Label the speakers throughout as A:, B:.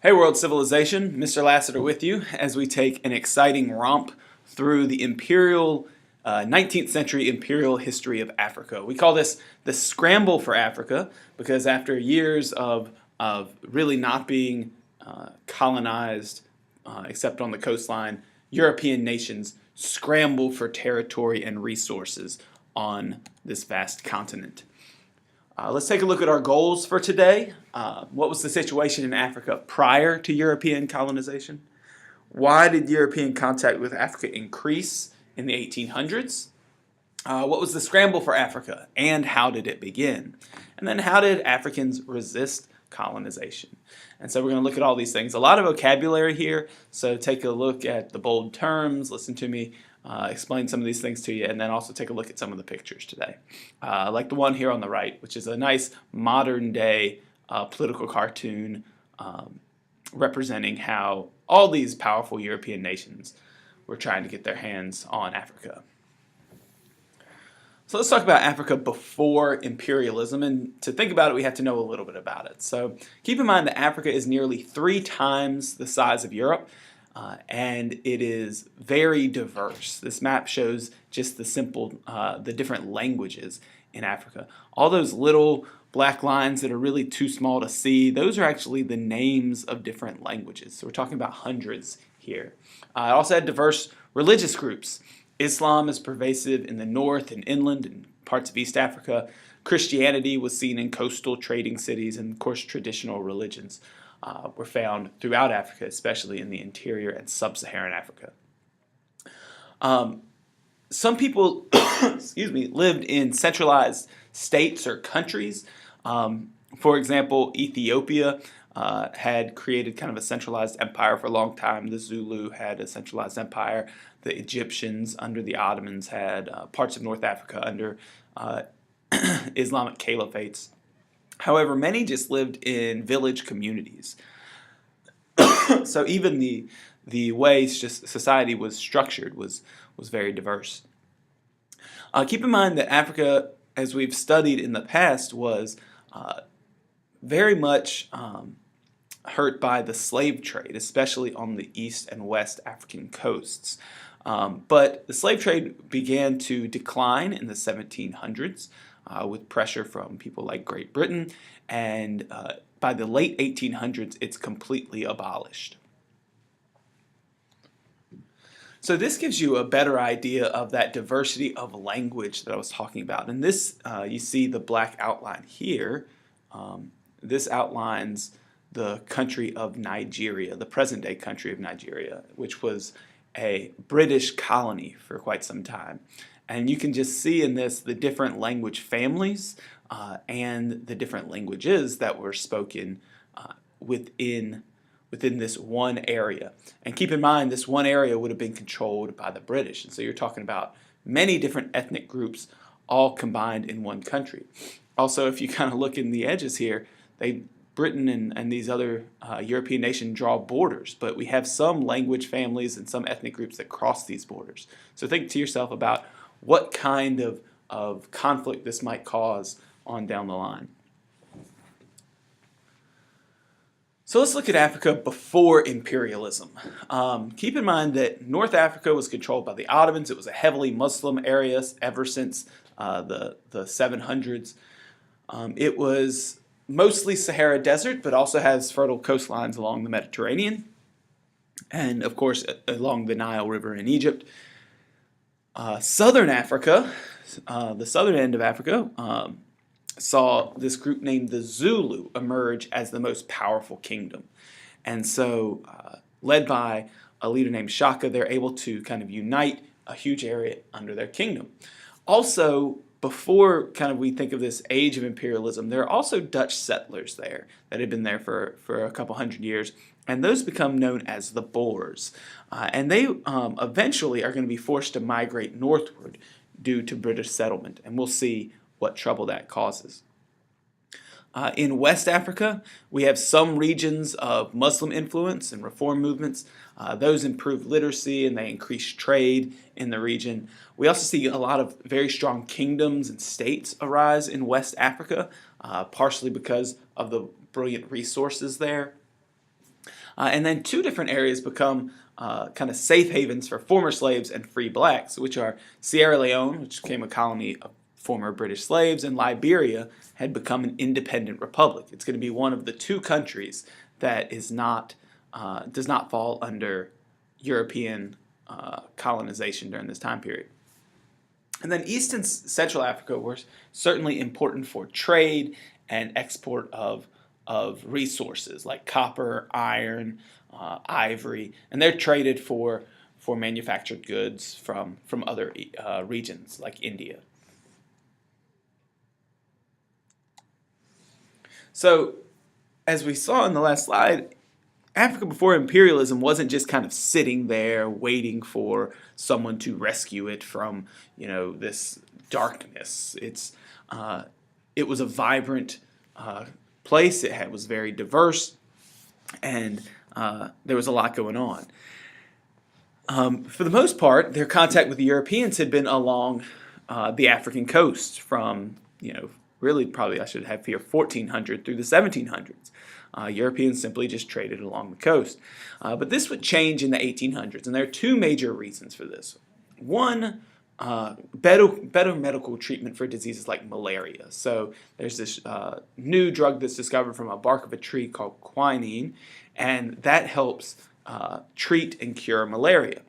A: Hey World Civilization, Mr. Lassiter with you as we take an exciting romp through the 19th century imperial history of Africa. We call this the Scramble for Africa because after years of really not being colonized except on the coastline, European nations scramble for territory and resources on this vast continent. Let's take a look at our goals for today. What was the situation in Africa prior to European colonization? Why did European contact with Africa increase in the 1800s? What was the scramble for Africa and how did it begin? And then how did Africans resist colonization? And so we're going to look at all these things. A lot of vocabulary here, so take a look at the bold terms, listen to me explain some of these things to you, and then also take a look at some of the pictures today. Like the one here on the right, which is a nice modern day political cartoon representing how all these powerful European nations were trying to get their hands on Africa. So let's talk about Africa before imperialism, and to think about it we have to know a little bit about it. So keep in mind that Africa is nearly 3 times the size of Europe. And it is very diverse. This map shows just the different languages in Africa. All those little black lines that are really too small to see, those are actually the names of different languages. So we're talking about hundreds here. It also had diverse religious groups. Islam is pervasive in the north and inland and parts of East Africa. Christianity was seen in coastal trading cities, and of course traditional religions were found throughout Africa, especially in the interior and sub-Saharan Africa. Some people lived in centralized states or countries. For example, Ethiopia had created kind of a centralized empire for a long time. The Zulu had a centralized empire. The Egyptians under the Ottomans had parts of North Africa under Islamic caliphates. However, many just lived in village communities. So even the way society was structured was very diverse. Keep in mind that Africa, as we've studied in the past, was very much hurt by the slave trade, especially on the East and West African coasts. But the slave trade began to decline in the 1700s. With pressure from people like Great Britain, and by the late 1800s it's completely abolished. So this gives you a better idea of that diversity of language that I was talking about. And this, you see the black outline here, this outlines the country of Nigeria, the present-day country of Nigeria, which was a British colony for quite some time. And you can just see in this the different language families and the different languages that were spoken within this one area. And keep in mind, this one area would have been controlled by the British. And so you're talking about many different ethnic groups all combined in one country. Also, if you kind of look in the edges here, Britain and these other European nations draw borders, but we have some language families and some ethnic groups that cross these borders. So think to yourself about what kind of conflict this might cause on down the line. So let's look at Africa before imperialism. Keep in mind that North Africa was controlled by the Ottomans. It was a heavily Muslim area ever since the 700s. It was mostly Sahara Desert, but also has fertile coastlines along the Mediterranean and, of course, along the Nile River in Egypt. Southern Africa, the southern end of Africa, saw this group named the Zulu emerge as the most powerful kingdom. And so, led by a leader named Shaka, they're able to kind of unite a huge area under their kingdom. Also, before kind of we think of this age of imperialism, there are also Dutch settlers there that had been there for a couple hundred years, and those become known as the Boers. And they eventually are going to be forced to migrate northward due to British settlement, and we'll see what trouble that causes. In West Africa, we have some regions of Muslim influence and reform movements. Those improve literacy and they increase trade in the region. We also see a lot of very strong kingdoms and states arise in West Africa, partially because of the brilliant resources there. And then two different areas become kind of safe havens for former slaves and free blacks, which are Sierra Leone, which became a colony of former British slaves, and Liberia had become an independent republic. It's going to be one of the two countries that does not fall under European colonization during this time period. And then East and Central Africa were certainly important for trade and export of resources like copper, iron, ivory, and they're traded for manufactured goods from other regions like India. So, as we saw in the last slide, Africa before imperialism wasn't just kind of sitting there waiting for someone to rescue it from, this darkness. It was a vibrant place. It was very diverse, and there was a lot going on. For the most part, their contact with the Europeans had been along the African coast from, really probably I should have here 1400 through the 1700s. Europeans simply just traded along the coast. But this would change in the 1800s, and there are two major reasons for this. One, better medical treatment for diseases like malaria. So there's this new drug that's discovered from a bark of a tree called quinine, and that helps treat and cure malaria.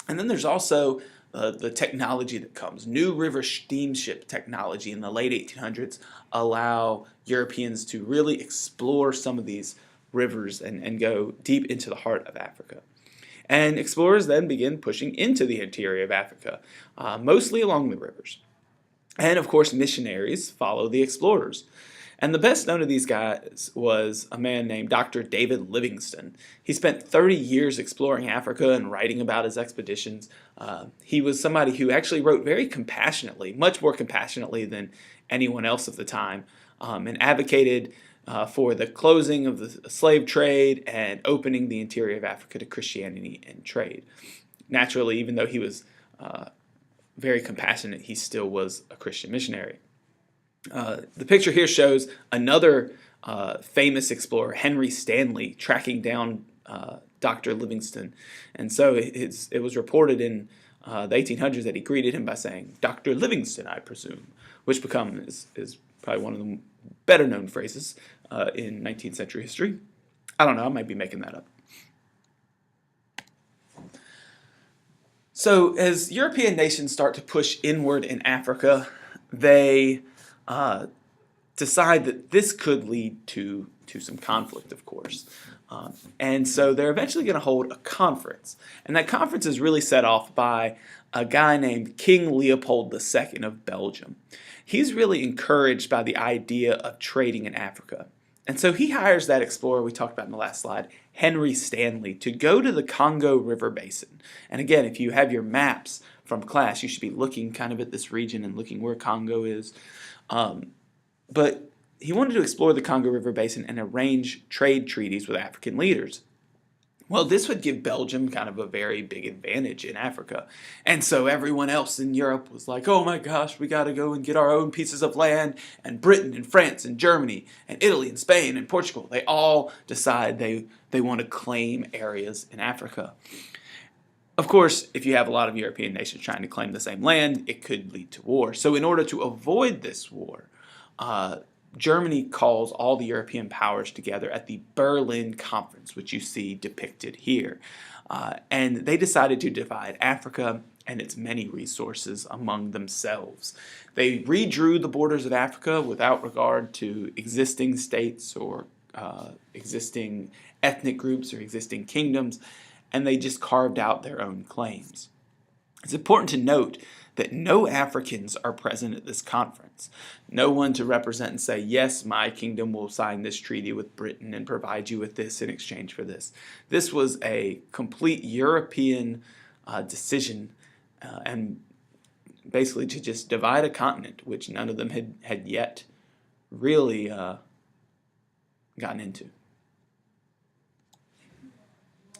A: And then there's also the technology that comes. New river steamship technology in the late 1800s allow Europeans to really explore some of these rivers and go deep into the heart of Africa. And explorers then begin pushing into the interior of Africa, mostly along the rivers. And of course, missionaries follow the explorers. And the best known of these guys was a man named Dr. David Livingstone. He spent 30 years exploring Africa and writing about his expeditions. He was somebody who actually wrote very compassionately, much more compassionately than anyone else of the time, and advocated for the closing of the slave trade and opening the interior of Africa to Christianity and trade. Naturally, even though he was very compassionate, he still was a Christian missionary. The picture here shows another famous explorer, Henry Stanley, tracking down Dr. Livingstone. And so it was reported in the 1800s that he greeted him by saying, "Dr. Livingstone, I presume," which is probably one of the better known phrases in 19th century history. I don't know, I might be making that up. So as European nations start to push inward in Africa, they decide that this could lead to some conflict, of course. And so they're eventually going to hold a conference. And that conference is really set off by a guy named King Leopold II of Belgium. He's really encouraged by the idea of trading in Africa. And so he hires that explorer we talked about in the last slide, Henry Stanley, to go to the Congo River Basin. And again, if you have your maps from class, you should be looking kind of at this region and looking where Congo is. But he wanted to explore the Congo River Basin and arrange trade treaties with African leaders. Well, this would give Belgium kind of a very big advantage in Africa. And so everyone else in Europe was like, oh my gosh, we got to go and get our own pieces of land. And Britain and France and Germany and Italy and Spain and Portugal, they all decide they want to claim areas in Africa. Of course, if you have a lot of European nations trying to claim the same land, it could lead to war. So in order to avoid this war, Germany calls all the European powers together at the Berlin Conference, which you see depicted here. And they decided to divide Africa and its many resources among themselves. They redrew the borders of Africa without regard to existing states or existing ethnic groups or existing kingdoms, and they just carved out their own claims. It's important to note that no Africans are present at this conference. No one to represent and say, yes, my kingdom will sign this treaty with Britain and provide you with this in exchange for this. This was a complete European decision and basically to just divide a continent, which none of them had yet really gotten into.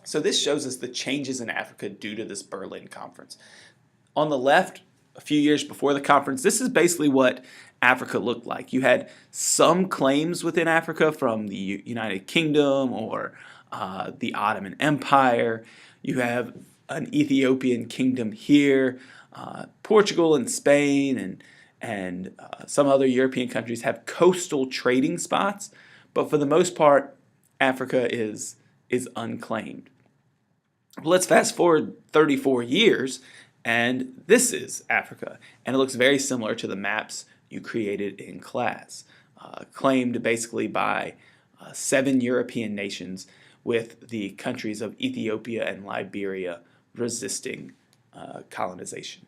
A: So this shows us the changes in Africa due to this Berlin Conference. On the left, a few years before the conference, this is basically what Africa looked like. You had some claims within Africa from the United Kingdom or the Ottoman Empire. You have an Ethiopian kingdom here. Portugal and Spain and some other European countries have coastal trading spots, but for the most part, Africa is unclaimed. Well, let's fast forward 34 years, and this is Africa, and it looks very similar to the maps you created in class, claimed basically by 7 European nations, with the countries of Ethiopia and Liberia resisting colonization.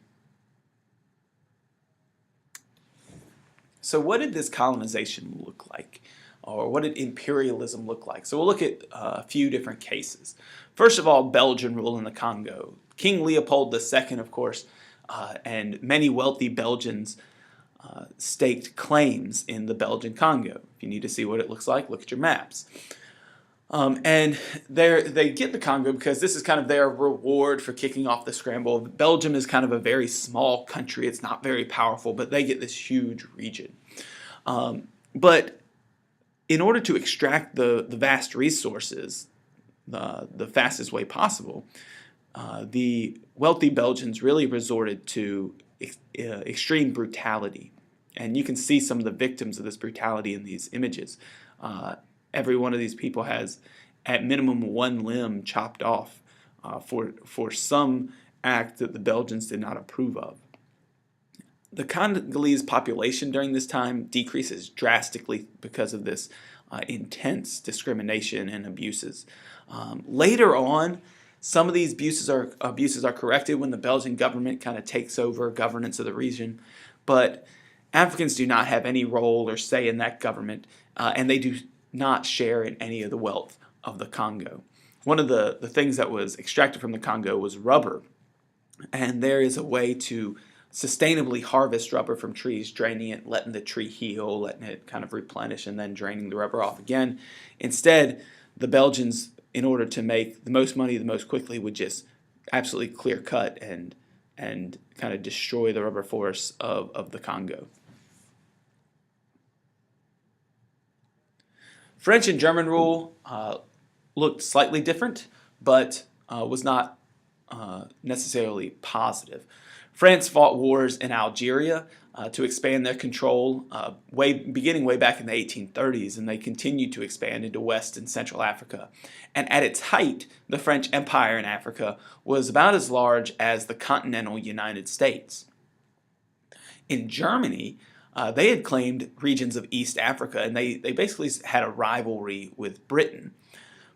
A: So what did this colonization look like? Or what did imperialism look like? So we'll look at a few different cases. First of all, Belgian rule in the Congo. King Leopold II, of course, and many wealthy Belgians staked claims in the Belgian Congo. If you need to see what it looks like, look at your maps. And they get the Congo because this is kind of their reward for kicking off the scramble. Belgium is kind of a very small country. It's not very powerful, but they get this huge region. But in order to extract the vast resources the fastest way possible, the wealthy Belgians really resorted to extreme brutality. And you can see some of the victims of this brutality in these images. Every one of these people has, at minimum, one limb chopped off for some act that the Belgians did not approve of. The Congolese population during this time decreases drastically because of this intense discrimination and abuses. Later on, some of these abuses are corrected when the Belgian government kind of takes over governance of the region, but Africans do not have any role or say in that government, and they do not share in any of the wealth of the Congo. One of the things that was extracted from the Congo was rubber, and there is a way to sustainably harvest rubber from trees, draining it, letting the tree heal, letting it kind of replenish, and then draining the rubber off again. Instead, the Belgians, in order to make the most money the most quickly, would just absolutely clear cut and kind of destroy the rubber forests of the Congo. French and German rule looked slightly different, but was not necessarily positive. France fought wars in Algeria to expand their control beginning way back in the 1830s, and they continued to expand into West and Central Africa. And at its height, the French Empire in Africa was about as large as the continental United States. In Germany, they had claimed regions of East Africa, and they basically had a rivalry with Britain.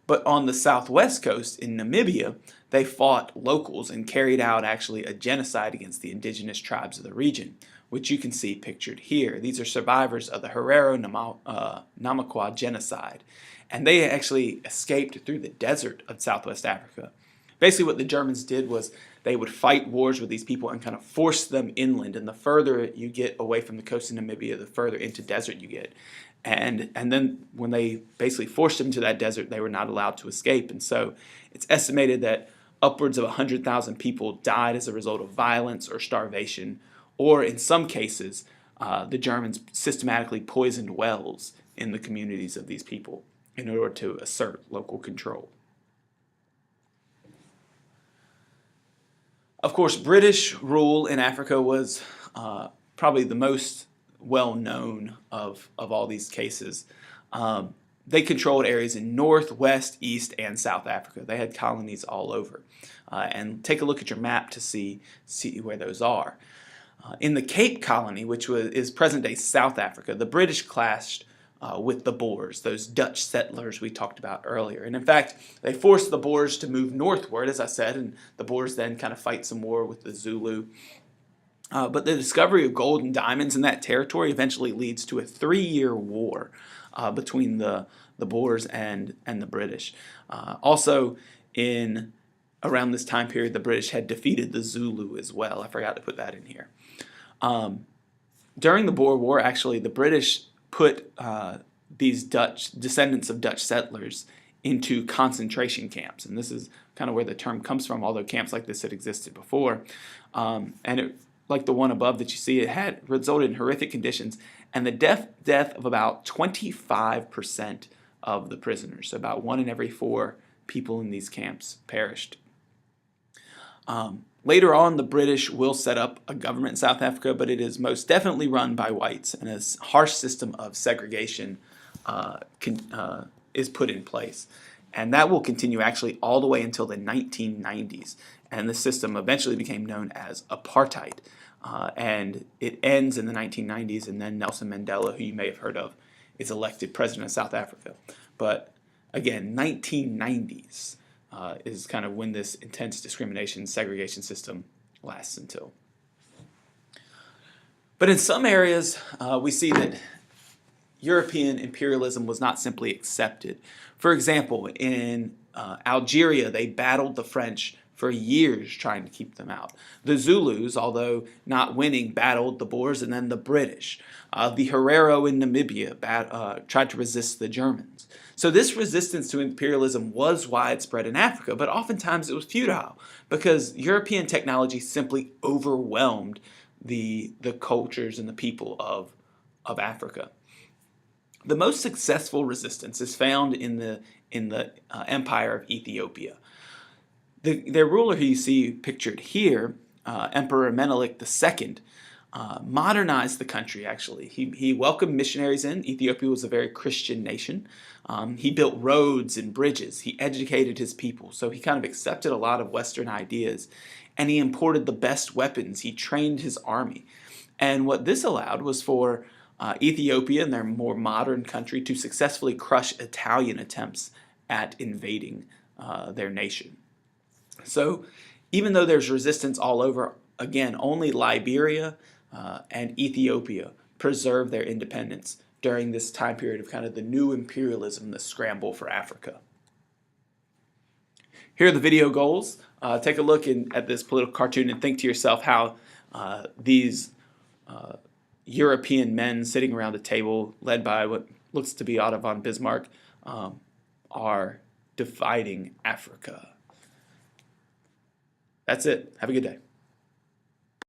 A: But on the southwest coast in Namibia, they fought locals and carried out actually a genocide against the indigenous tribes of the region, which you can see pictured here. These are survivors of the Herero-Namakwa genocide, and they actually escaped through the desert of southwest Africa. Basically what the Germans did was they would fight wars with these people and kind of force them inland, and the further you get away from the coast of Namibia, the further into desert you get. And then when they basically forced them to that desert, they were not allowed to escape. And so it's estimated that upwards of 100,000 people died as a result of violence or starvation, or in some cases, the Germans systematically poisoned wells in the communities of these people in order to assert local control. Of course, British rule in Africa was probably the most well-known of all these cases. They controlled areas in North, West, East, and South Africa. They had colonies all over. And take a look at your map to see where those are. In the Cape Colony, which is present-day South Africa, the British clashed with the Boers, those Dutch settlers we talked about earlier. And in fact, they forced the Boers to move northward, as I said, and the Boers then kind of fight some war with the Zulu. But the discovery of gold and diamonds in that territory eventually leads to a 3-year war between the Boers and the British. Also, in around this time period, the British had defeated the Zulu as well. I forgot to put that in here. During the Boer War, actually, the British put these descendants of Dutch settlers into concentration camps. And this is kind of where the term comes from, although camps like this had existed before. And it, like the one above that you see, it had resulted in horrific conditions and the death of about 25% of the prisoners. So about 1 in every 4 people in these camps perished. Later on, the British will set up a government in South Africa, but it is most definitely run by whites, and a harsh system of segregation is put in place. And that will continue actually all the way until the 1990s. And the system eventually became known as apartheid. And it ends in the 1990s, and then Nelson Mandela, who you may have heard of, is elected president of South Africa. But again, 1990s is kind of when this intense discrimination segregation system lasts until. But in some areas, we see that European imperialism was not simply accepted. For example, in Algeria, they battled the French for years trying to keep them out. The Zulus, although not winning, battled the Boers and then the British. The Herero in Namibia tried to resist the Germans. So this resistance to imperialism was widespread in Africa, but oftentimes it was futile because European technology simply overwhelmed the cultures and the people of Africa. The most successful resistance is found in the empire of Ethiopia. Their ruler, who you see pictured here, Emperor Menelik II, modernized the country, actually. He welcomed missionaries in. Ethiopia was a very Christian nation. He built roads and bridges. He educated his people. So he kind of accepted a lot of Western ideas. And he imported the best weapons. He trained his army. And what this allowed was for Ethiopia and their more modern country to successfully crush Italian attempts at invading their nation. So even though there's resistance all over, again, only Liberia and Ethiopia preserved their independence during this time period of kind of the new imperialism, the scramble for Africa. Here are the video goals. Take a look at this political cartoon and think to yourself how these European men sitting around a table led by what looks to be Otto von Bismarck are dividing Africa. That's it. Have a good day.